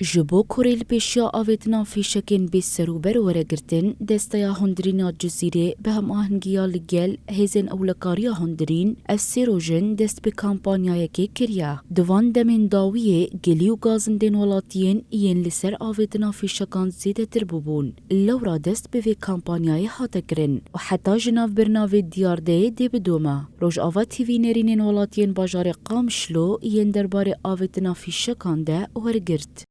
جبو کوریل پیشیا آویدنا فیشکین بی سروبر ورگرتن دستیا هندرینا جزیره به هم آهنگیا لگل هزین اولکاریا هندرین افسیروژن دست به کامپانیای که کریا دوان دمین داویه گلی و گازندین ولاتین این لسر آویدنا فیشکان زیده تر ببون لورا دست به کامپانیای هاتگرن و حتی جناف برناوی دیارده دی بدوما روش آوا تیوی نرینین ولاتین باجار قامشلو این درباره آویدنا فیشکان ده ورگرت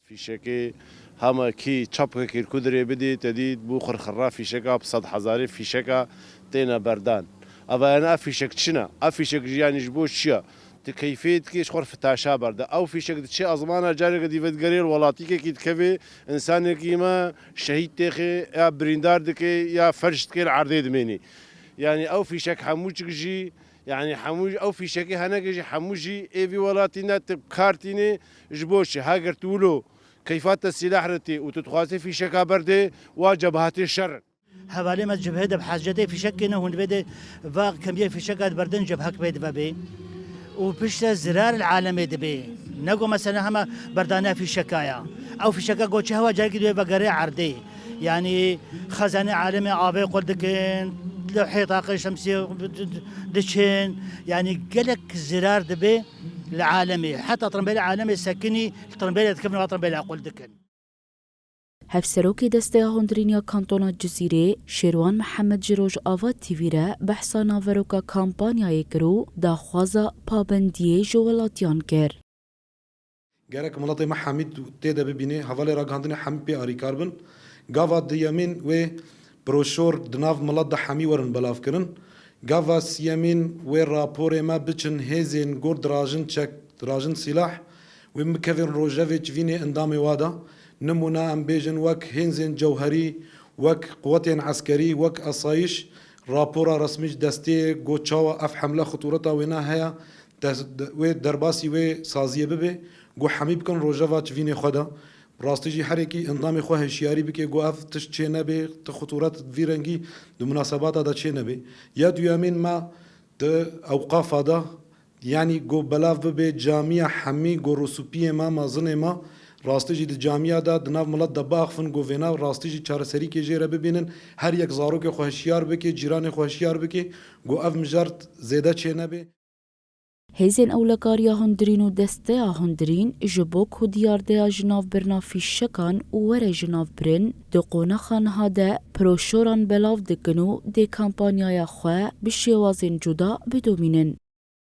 فیشکی همه کی چاپ کیر کدری بدی تدید بو خرخرا فیشکا بصد هزاری فیشکا تینا بردان اما انا فیشک چنا افیشک یعنی جبو شیا تكيفيت كيش خرف تاشا برده او فيشك شيء ازمانه جاري قد يفدغري الولاتي كي تكفي انسان كيما شهيد تخي يا بريندار دكي يا فرش تكي العرض دميني يعني او فيشك حموج جي يعني حموج او فيشكي هناجي حموجي ايفي ولاتينا تبكارتيني جبوش هاجر تولو كيفات السلاح رتي وتتخاصي في شكا برده وجبهات الشر حوالي ما جبهه بحاجته في شكنا هون بده واق كميه في شكات بردن جبهك بيد بابي وبشت زرار العالم دبي نقو مثلا هما بردانه في شكايا او في شكا قوتش هوا جاي كده بقري عردي يعني خزانه عالمي ابي قلدكن لوحي طاقه شمسيه دشين يعني قلك زرار دبي العالمي حتى طرمبيل عالمي سكني طرمبيل تكفن طرمبيل اقول دكن هفسروکی دسته هندرینیا کانتونا جزیره شیروان محمد جروج آواد تیویره بحثا ناوروکا کامپانیای کرو دا خوازا پابندیه جوالاتیان کر. گرک ملتی محمد تیده ببینه حوالی را گاندنه حمی پی آری کاربن گاوا دیامین و بروشور دناف ملت دا حمی ورن بلاف کرن گاوا سیامین و راپور ما بچن هزین گرد راجن سلاح و مکفین روژوی چوینه اندام وادا نمونا ام بيجن وك هنزن جوهري وك قوات عسكري وك أصايش رابورا رسمي دستي قوتشاوا اف حمله خطورتها وينا هيا و درباسي و سازيه ببي قو حميب كن روجافا تشفيني خدا براستيجي حركي انضامي خو هشياري بكي قو اف تشي نبي تخطورات فيرنجي دو مناسبات دا تشي نبي يا يامين ما اوقاف هذا يعني قو بلاف ببي جامعة حمي قو رسوبية ما ظنه ما راستیجی د جامعه دا دناو ملت د باخفن گوینا راستیجی چارەسەری کې جێرە ببینن هر یک زاروک خوشیار بکی جیران خوشیار بکی گو اف مجرد زیده چه نبی هزین اولکاریا هندرین و دسته هندرین جبوک و دیارده جناف برنا فیشکان و ور جناف برن دقونه خانها ده پروشوران بلاف دکنو ده کامپانیای خواه بشیوازین جدا بدومینن.